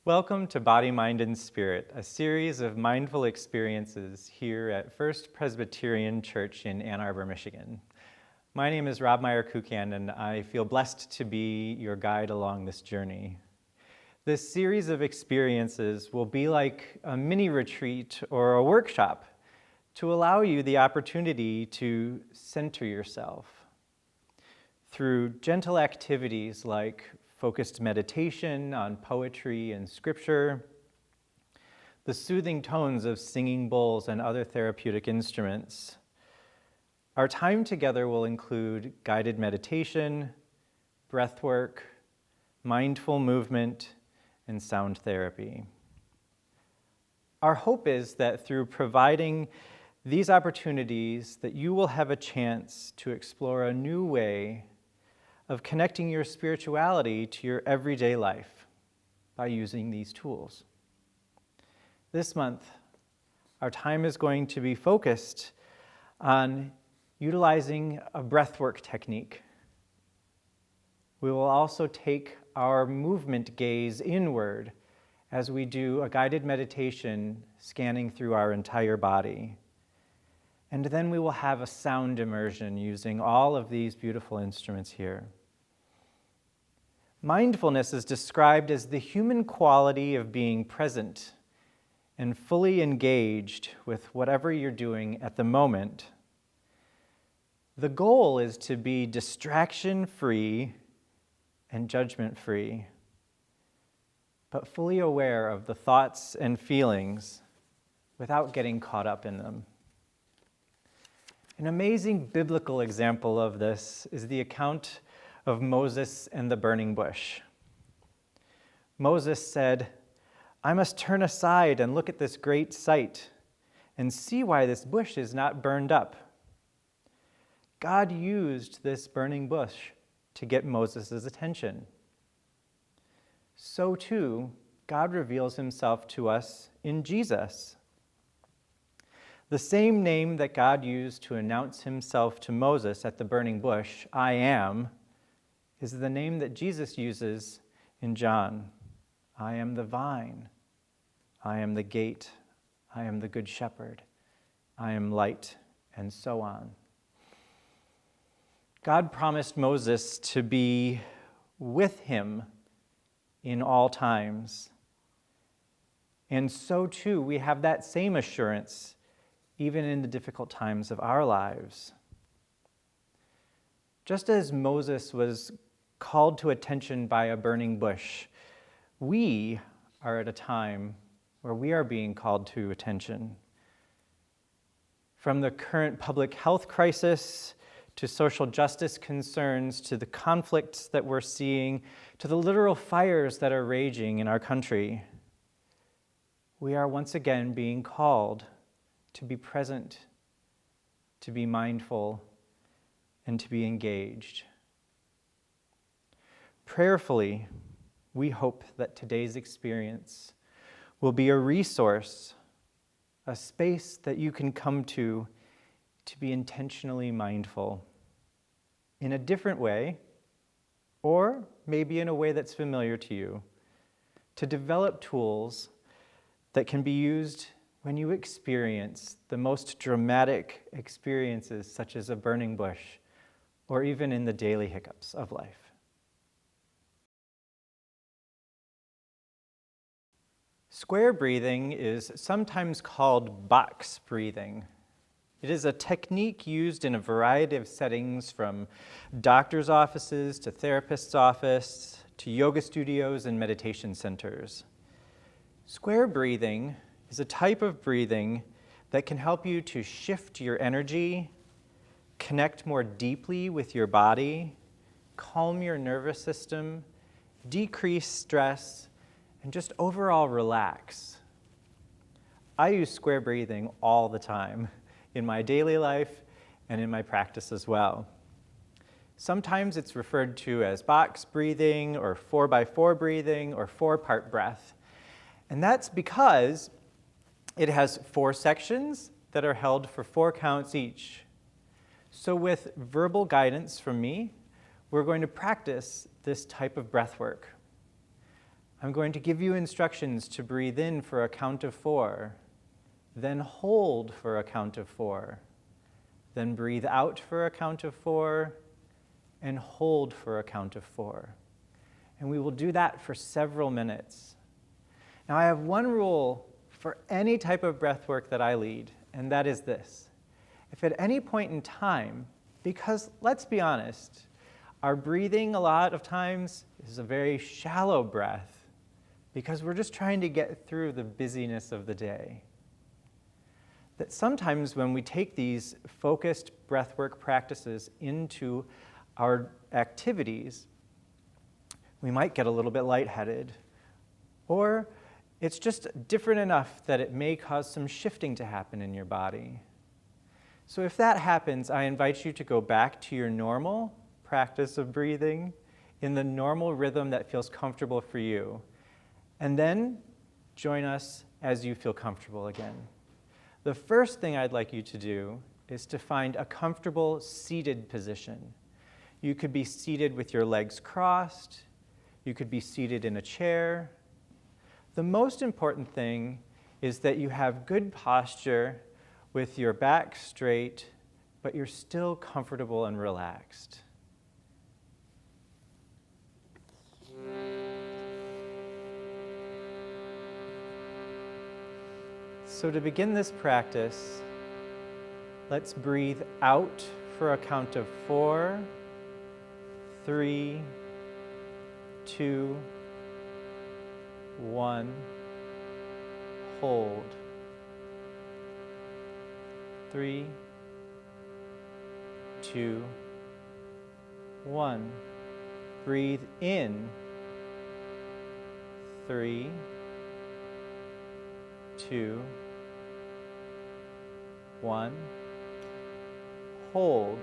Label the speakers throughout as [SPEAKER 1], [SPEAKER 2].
[SPEAKER 1] Welcome to Body, Mind, and Spirit, a series of mindful experiences here at First Presbyterian Church in Ann Arbor, Michigan. My name is Rob Meyer-Kukan, and I feel blessed to be your guide along this journey. This series of experiences will be like a mini retreat or a workshop to allow you the opportunity to center yourself. Through gentle activities like focused meditation on poetry and scripture, the soothing tones of singing bowls and other therapeutic instruments. Our time together will include guided meditation, breath work, mindful movement, and sound therapy. Our hope is that through providing these opportunities that you will have a chance to explore a new way of connecting your spirituality to your everyday life by using these tools. This month, our time is going to be focused on utilizing a breathwork technique. We will also take our movement gaze inward as we do a guided meditation scanning through our entire body. And then we will have a sound immersion using all of these beautiful instruments here. Mindfulness is described as the human quality of being present and fully engaged with whatever you're doing at the moment. The goal is to be distraction-free and judgment-free, but fully aware of the thoughts and feelings without getting caught up in them. An amazing biblical example of this is the account of Moses and the burning bush. Moses said, "I must turn aside and look at this great sight and see why this bush is not burned up." God used this burning bush to get Moses' attention. So too, God reveals himself to us in Jesus. The same name that God used to announce himself to Moses at the burning bush, I am, is the name that Jesus uses in John. I am the vine. I am the gate. I am the good shepherd. I am light, and so on. God promised Moses to be with him in all times. And so too, we have that same assurance even in the difficult times of our lives. Just as Moses was called to attention by a burning bush, we are at a time where we are being called to attention. From the current public health crisis to social justice concerns, to the conflicts that we're seeing, to the literal fires that are raging in our country, we are once again being called to be present, to be mindful, and to be engaged. Prayerfully, we hope that today's experience will be a resource, a space that you can come to be intentionally mindful in a different way, or maybe in a way that's familiar to you, to develop tools that can be used when you experience the most dramatic experiences, such as a burning bush, or even in the daily hiccups of life. Square breathing is sometimes called box breathing. It is a technique used in a variety of settings, from doctor's offices to therapist's office to yoga studios and meditation centers. Square breathing is a type of breathing that can help you to shift your energy, connect more deeply with your body, calm your nervous system, decrease stress, and just overall relax. I use square breathing all the time in my daily life and in my practice as well. Sometimes it's referred to as box breathing or 4x4 breathing or 4-part breath. And that's because it has 4 sections that are held for 4 counts each. So with verbal guidance from me, we're going to practice this type of breath work. I'm going to give you instructions to breathe in for a count of 4, then hold for a count of 4, then breathe out for a count of 4, and hold for a count of 4. And we will do that for several minutes. Now, I have one rule for any type of breath work that I lead, and that is this. If at any point in time, because let's be honest, our breathing a lot of times is a very shallow breath because we're just trying to get through the busyness of the day. That sometimes when we take these focused breathwork practices into our activities, we might get a little bit lightheaded, or it's just different enough that it may cause some shifting to happen in your body. So if that happens, I invite you to go back to your normal practice of breathing in the normal rhythm that feels comfortable for you, and then join us as you feel comfortable again. The first thing I'd like you to do is to find a comfortable seated position. You could be seated with your legs crossed. You could be seated in a chair. The most important thing is that you have good posture with your back straight, but you're still comfortable and relaxed. So to begin this practice, let's breathe out for a count of 4, 3, 2, 1, hold. 3, 2, 1. Breathe in. 3, 2, 1. Hold.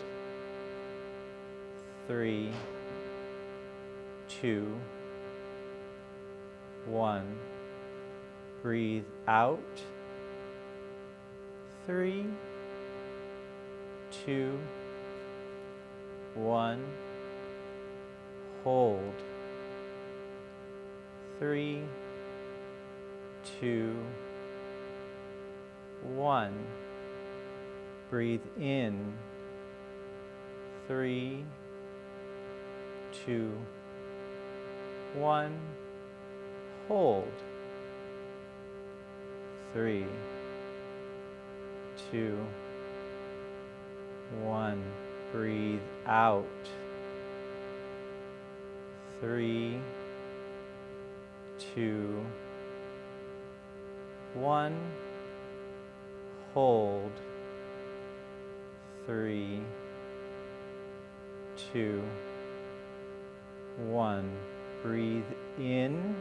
[SPEAKER 1] 3, 2, 1. Breathe out. 3, 2, 1. Hold. 3, 2, 1. Breathe in. 3, 2, 1. Hold. 3, 2, 1. Breathe out. 3, 2, 1. Hold. 3, 2, 1. Breathe in.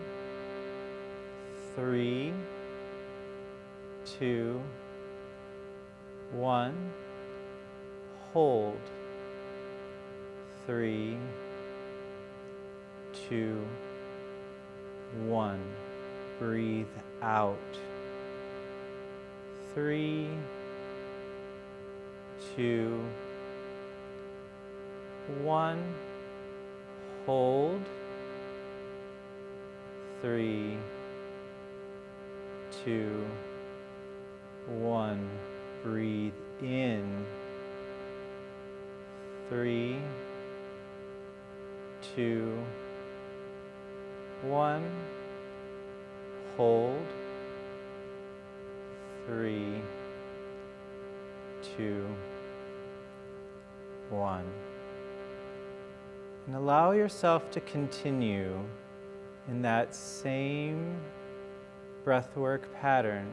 [SPEAKER 1] 3, 2, 1. Hold. 3, 2, 1. Breathe out. 3, 2, 1. Hold. 3, 2, 1. Breathe in. 3, 2, 1. Hold. 3, 2, 1. And allow yourself to continue in that same breathwork pattern.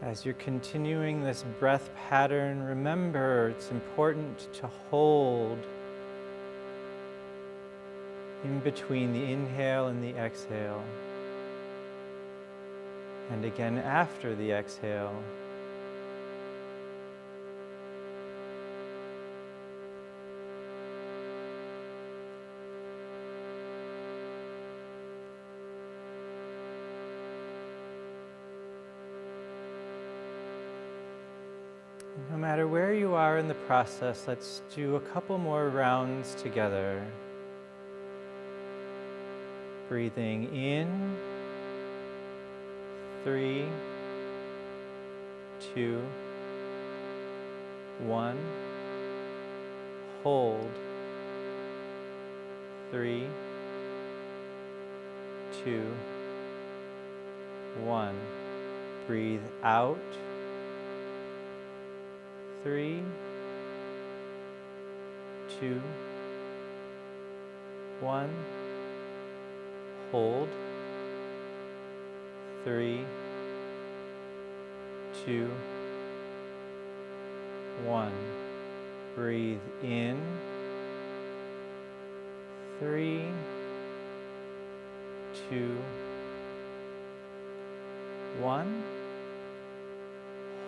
[SPEAKER 1] As you're continuing this breath pattern, remember it's important to hold in between the inhale and the exhale, and again after the exhale. No matter where you are in the process, let's do a couple more rounds together. Breathing in, 3, 2, 1. Hold, 3, 2, 1. Breathe out, 3, 2, 1. Hold, 3, 2, 1. Breathe in, 3, 2, 1.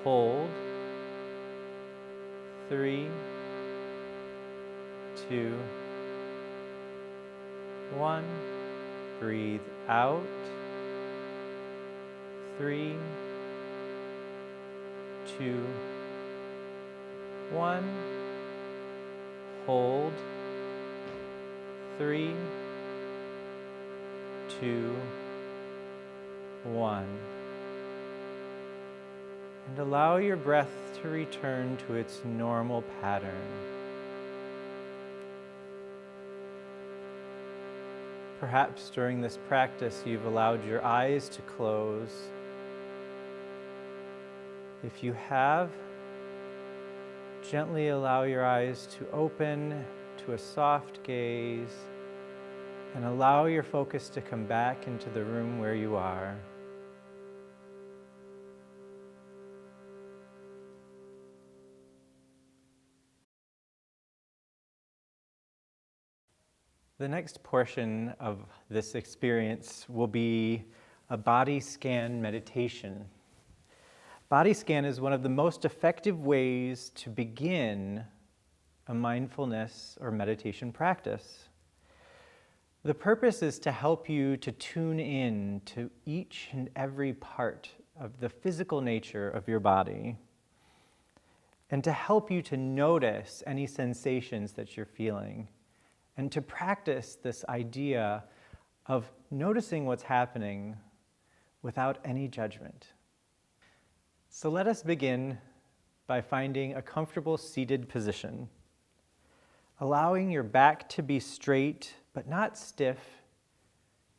[SPEAKER 1] Hold, 3, 2, 1. Breathe out, 3, 2, 1. Hold, 3, 2, 1. And allow your breath to return to its normal pattern. Perhaps during this practice you've allowed your eyes to close. If you have, gently allow your eyes to open to a soft gaze and allow your focus to come back into the room where you are. The next portion of this experience will be a body scan meditation. Body scan is one of the most effective ways to begin a mindfulness or meditation practice. The purpose is to help you to tune in to each and every part of the physical nature of your body, and to help you to notice any sensations that you're feeling, and to practice this idea of noticing what's happening without any judgment. So let us begin by finding a comfortable seated position, allowing your back to be straight but not stiff.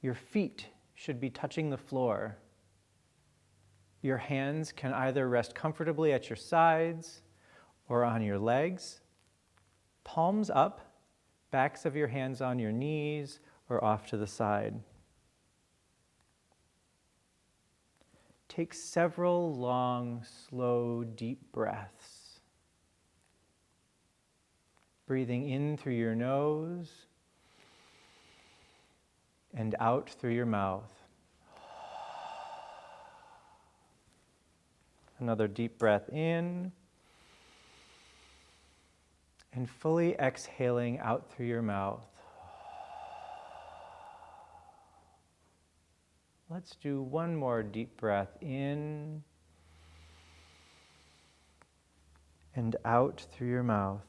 [SPEAKER 1] Your feet should be touching the floor. Your hands can either rest comfortably at your sides or on your legs, palms up, backs of your hands on your knees or off to the side. Take several long, slow, deep breaths. Breathing in through your nose and out through your mouth. Another deep breath in. And fully exhaling out through your mouth. Let's do one more deep breath in and out through your mouth.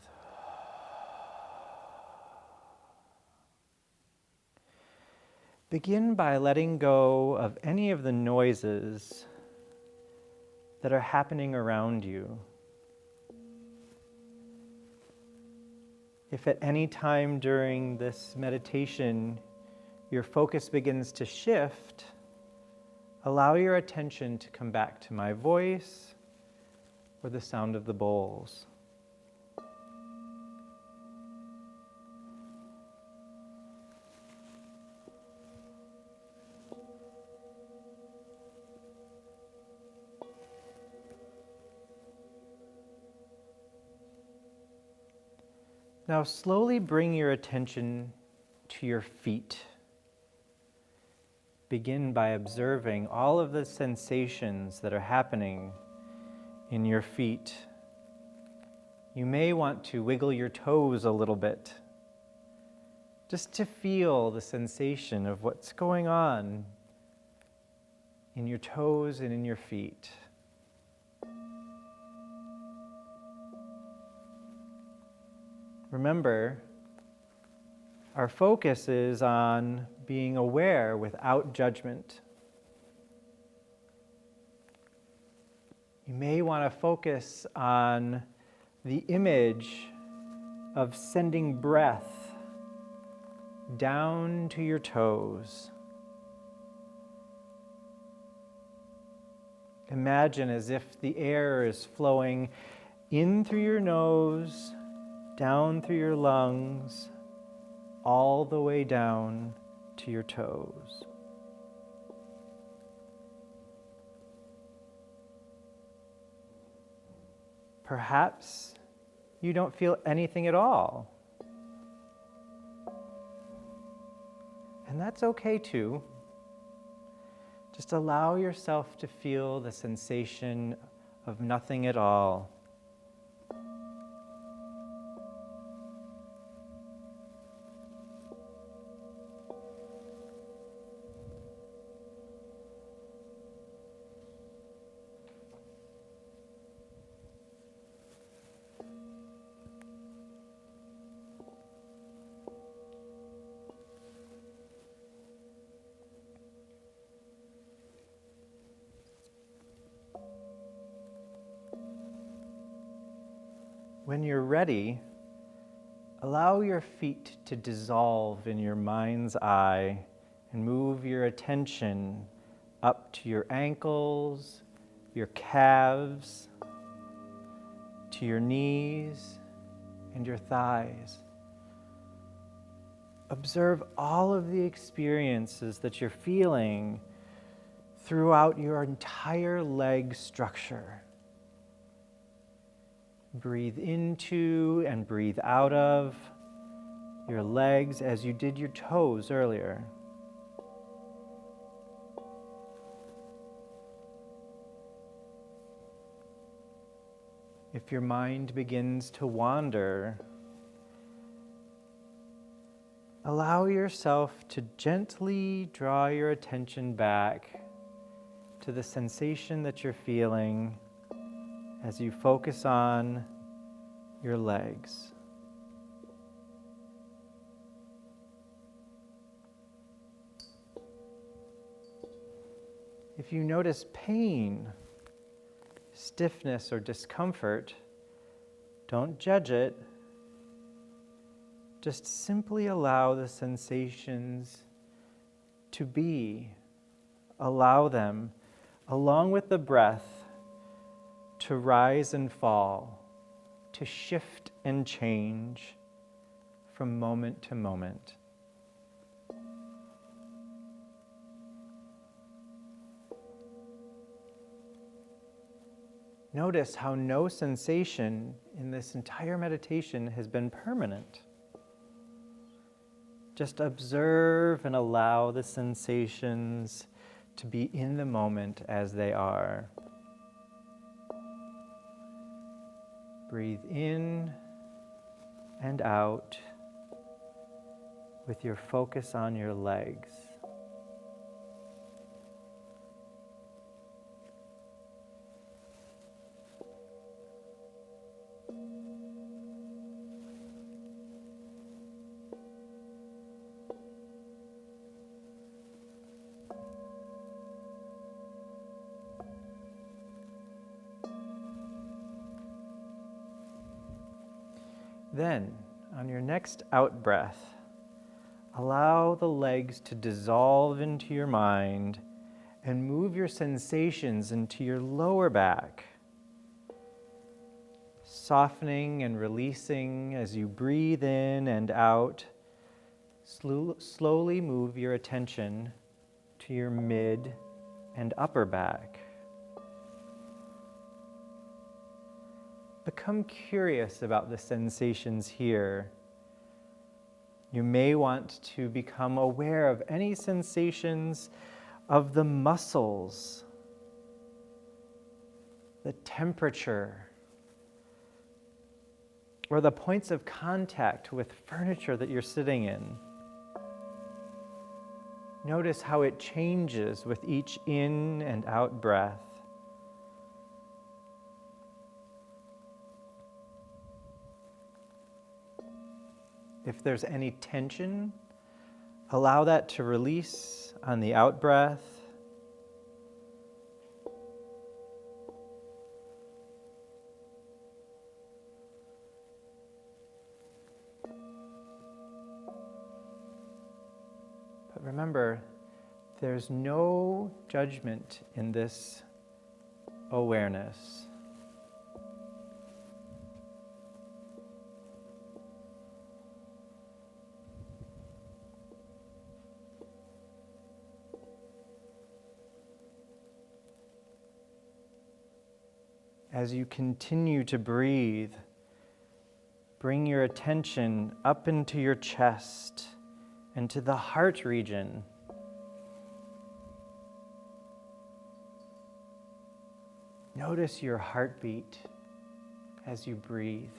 [SPEAKER 1] Begin by letting go of any of the noises that are happening around you. If at any time during this meditation your focus begins to shift, allow your attention to come back to my voice or the sound of the bowls. Now slowly bring your attention to your feet. Begin by observing all of the sensations that are happening in your feet. You may want to wiggle your toes a little bit, just to feel the sensation of what's going on in your toes and in your feet. Remember, our focus is on being aware without judgment. You may want to focus on the image of sending breath down to your toes. Imagine as if the air is flowing in through your nose, down through your lungs, all the way down to your toes. Perhaps you don't feel anything at all. And that's okay too. Just allow yourself to feel the sensation of nothing at all. When you're ready, allow your feet to dissolve in your mind's eye and move your attention up to your ankles, your calves, to your knees and your thighs. Observe all of the experiences that you're feeling throughout your entire leg structure. Breathe into and breathe out of your legs as you did your toes earlier. If your mind begins to wander, allow yourself to gently draw your attention back to the sensation that you're feeling as you focus on your legs. If you notice pain, stiffness, or discomfort, don't judge it. Just simply allow the sensations to be. Allow them, along with the breath, to rise and fall, to shift and change from moment to moment. Notice how no sensation in this entire meditation has been permanent. Just observe and allow the sensations to be in the moment as they are. Breathe in and out with your focus on your legs. Then, on your next out breath, allow the legs to dissolve into your mind and move your sensations into your lower back, softening and releasing as you breathe in and out. Slowly move your attention to your mid and upper back. Become curious about the sensations here You may want to become aware of any sensations of the muscles, the temperature, or the points of contact with furniture that you're sitting in. Notice how it changes with each in and out breath. If there's any tension, allow that to release on the out breath. But remember, there's no judgment in this awareness. As you continue to breathe, bring your attention up into your chest and to the heart region. Notice your heartbeat as you breathe.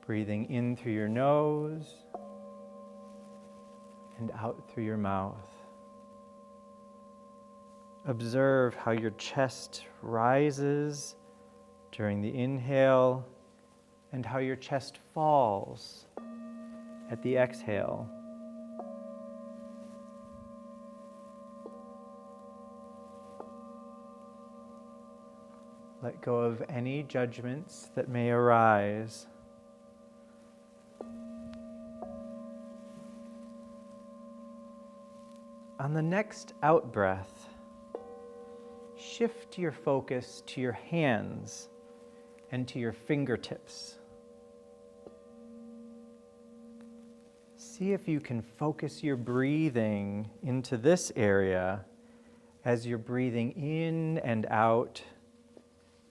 [SPEAKER 1] Breathing in through your nose and out through your mouth. Observe how your chest rises during the inhale and how your chest falls at the exhale. Let go of any judgments that may arise. On the next out breath, shift your focus to your hands and to your fingertips. See if you can focus your breathing into this area as you're breathing in and out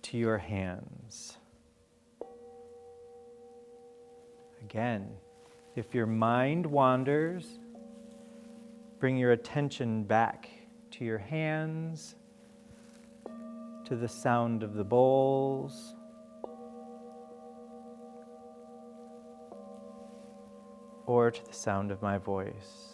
[SPEAKER 1] to your hands. Again, if your mind wanders, bring your attention back to your hands, to the sound of the bowls, or to the sound of my voice.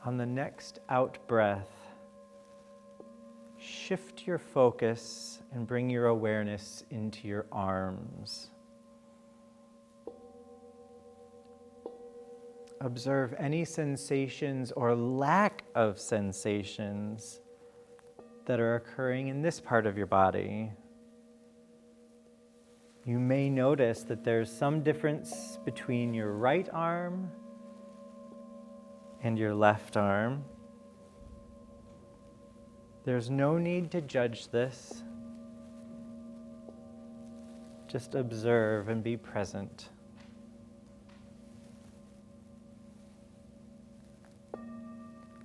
[SPEAKER 1] On the next out breath, shift your focus and bring your awareness into your arms. Observe any sensations or lack of sensations that are occurring in this part of your body. You may notice that there's some difference between your right arm and your left arm. There's no need to judge this. Just observe and be present.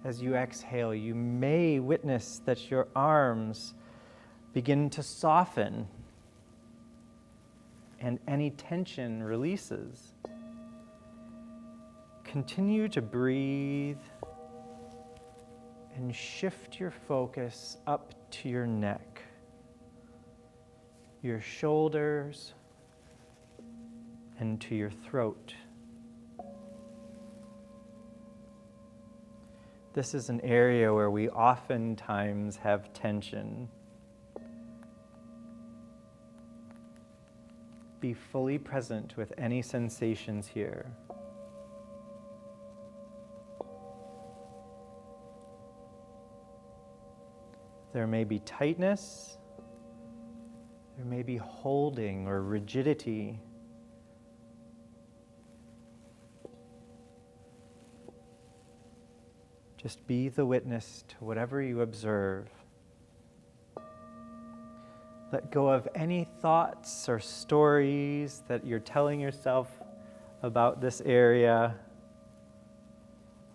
[SPEAKER 1] As you exhale, you may witness that your arms begin to soften and any tension releases. Continue to breathe and shift your focus up to your neck, your shoulders, and to your throat. This is an area where we oftentimes have tension. Be fully present with any sensations here. There may be tightness, there may be holding or rigidity. Just be the witness to whatever you observe. Let go of any thoughts or stories that you're telling yourself about this area,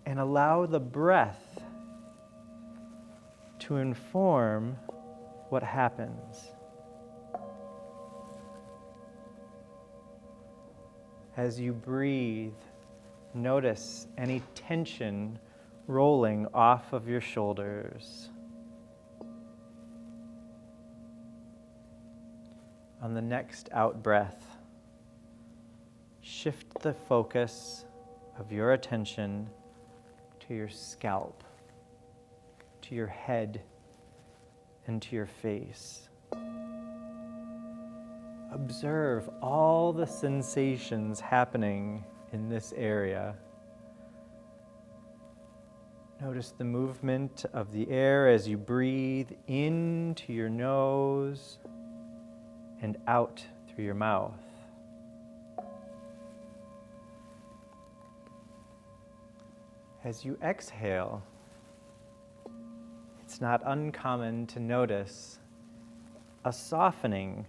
[SPEAKER 1] and allow the breath to inform what happens. As you breathe, notice any tension rolling off of your shoulders. On the next out breath, shift the focus of your attention to your scalp, to your head, and to your face. Observe all the sensations happening in this area. Notice the movement of the air as you breathe into your nose and out through your mouth. As you exhale, it's not uncommon to notice a softening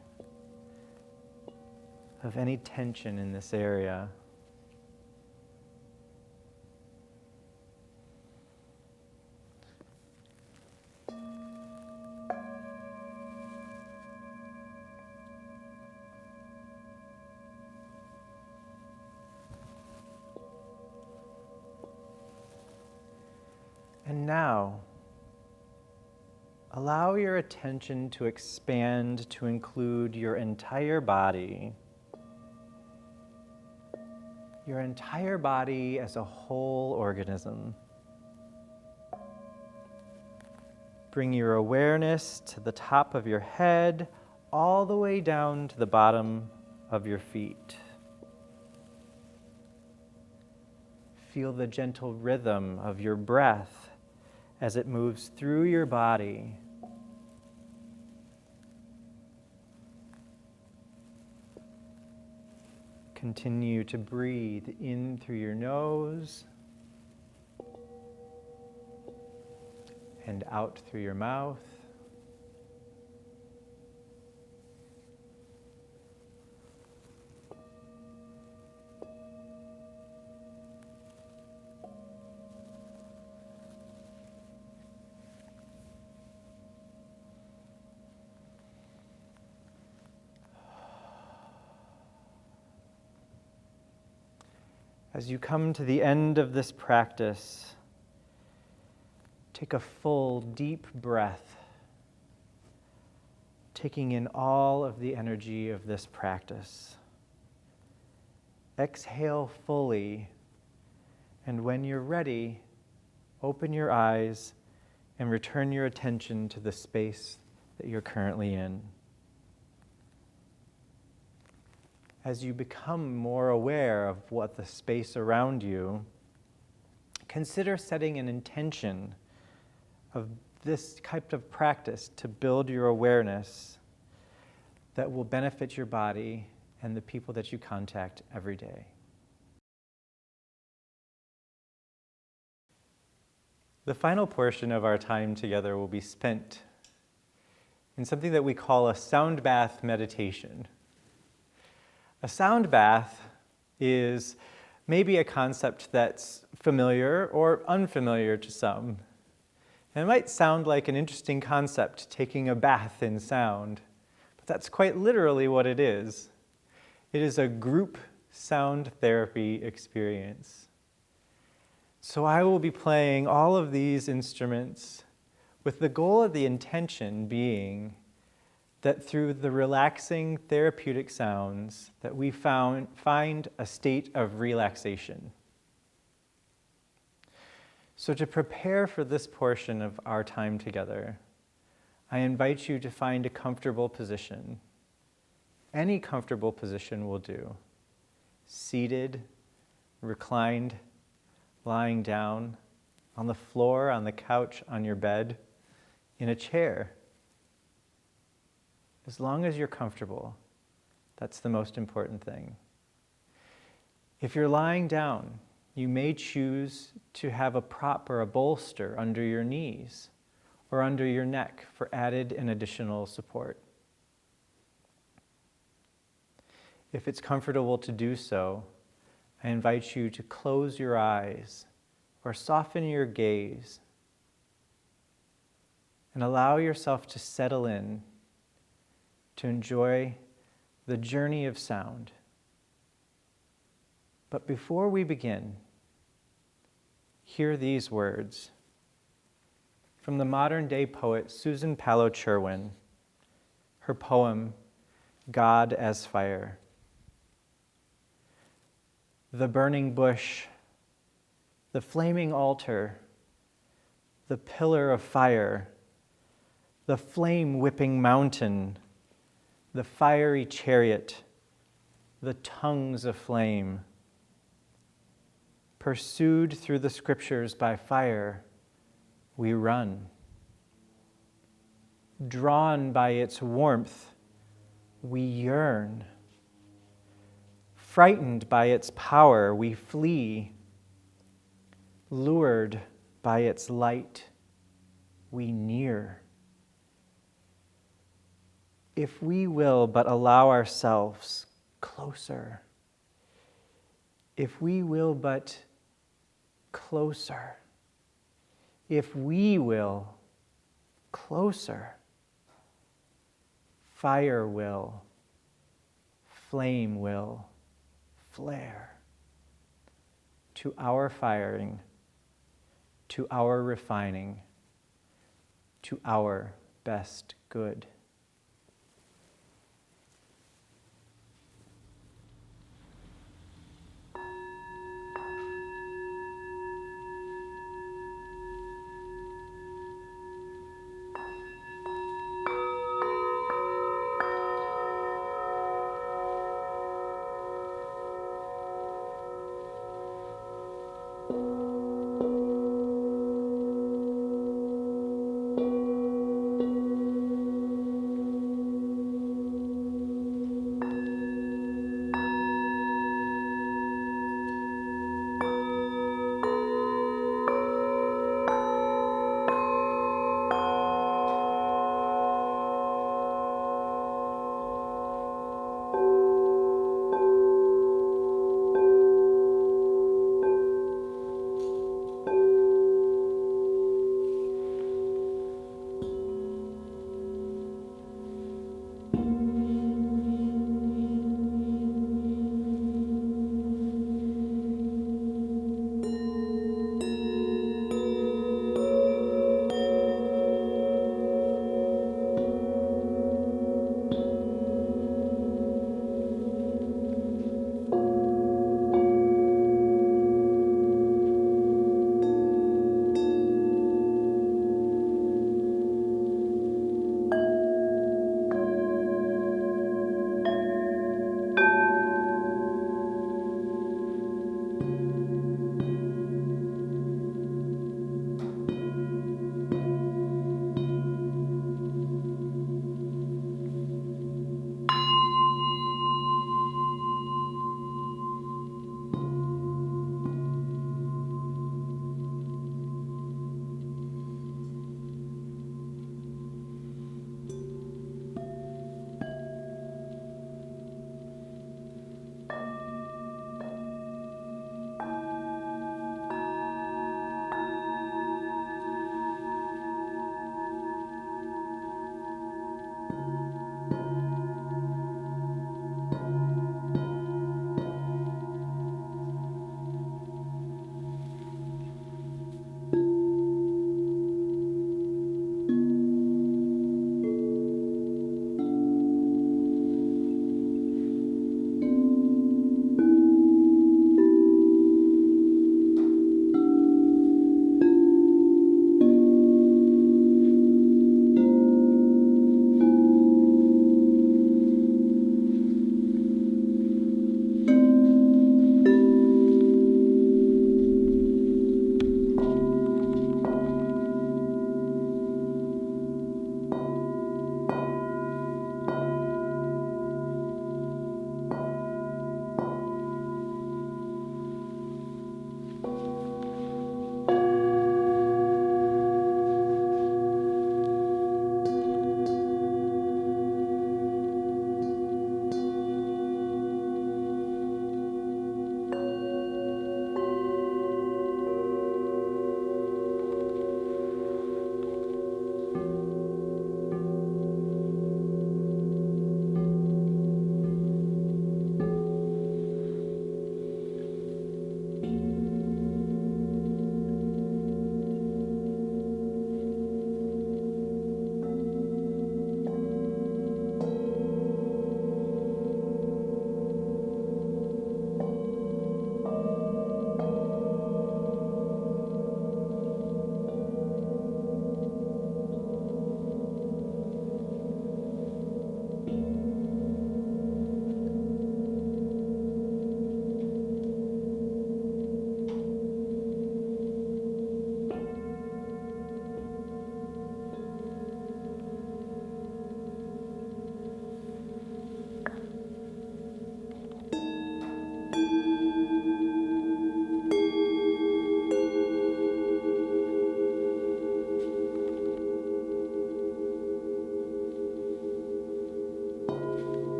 [SPEAKER 1] of any tension in this area. And now, allow your attention to expand to include your entire body. Your entire body as a whole organism. Bring your awareness to the top of your head, all the way down to the bottom of your feet. Feel the gentle rhythm of your breath as it moves through your body. Continue to breathe in through your nose and out through your mouth. As you come to the end of this practice, take a full, deep breath, taking in all of the energy of this practice. Exhale fully, and when you're ready, open your eyes and return your attention to the space that you're currently in. As you become more aware of what the space around you, consider setting an intention of this type of practice to build your awareness that will benefit your body and the people that you contact every day. The final portion of our time together will be spent in something that we call a sound bath meditation. A sound bath is maybe a concept that's familiar or unfamiliar to some. And it might sound like an interesting concept, taking a bath in sound, but that's quite literally what it is. It is a group sound therapy experience. So I will be playing all of these instruments with the goal of the intention being that through the relaxing therapeutic sounds that we find a state of relaxation. So to prepare for this portion of our time together, I invite you to find a comfortable position. Any comfortable position will do. Seated, reclined, lying down, on the floor, on the couch, on your bed, in a chair. As long as you're comfortable, that's the most important thing. If you're lying down, You may choose to have a prop or a bolster under your knees or under your neck for added and additional support. If it's comfortable to do so, I invite you to close your eyes or soften your gaze and allow yourself to settle in, to enjoy the journey of sound. But before we begin, hear these words from the modern-day poet Susan Pallow-Cherwin, her poem, God as Fire. The burning bush, the flaming altar, the pillar of fire, the flame-whipping mountain, the fiery chariot, the tongues of flame. Pursued through the scriptures by fire, we run. Drawn by its warmth, we yearn. Frightened by its power, we flee. Lured by its light, we near. If we will but allow ourselves closer, if we will but closer, if we will closer, fire will, flame will flare to our firing, to our refining, to our best good.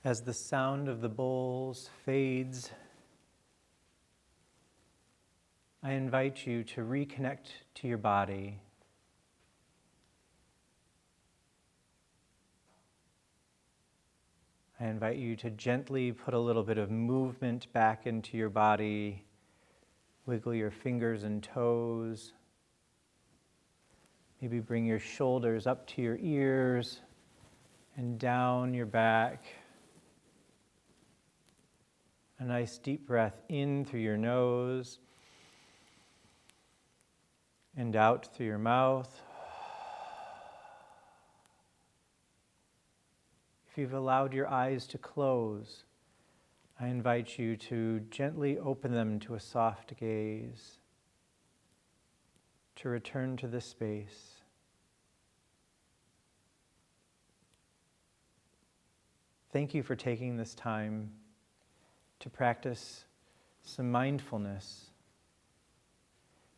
[SPEAKER 1] As the sound of the bowls fades, I invite you to reconnect to your body. I invite you to gently put a little bit of movement back into your body. Wiggle your fingers and toes. Maybe bring your shoulders up to your ears and down your back. A nice deep breath in through your nose and out through your mouth. If you've allowed your eyes to close, I invite you to gently open them to a soft gaze, to return to this space. Thank you for taking this time to practice some mindfulness.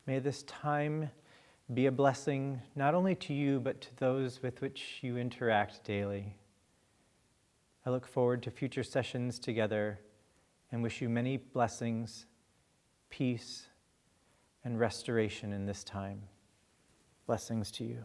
[SPEAKER 1] May this time be a blessing not only to you, but to those with which you interact daily. I look forward to future sessions together and wish you many blessings, peace, and restoration in this time. Blessings to you.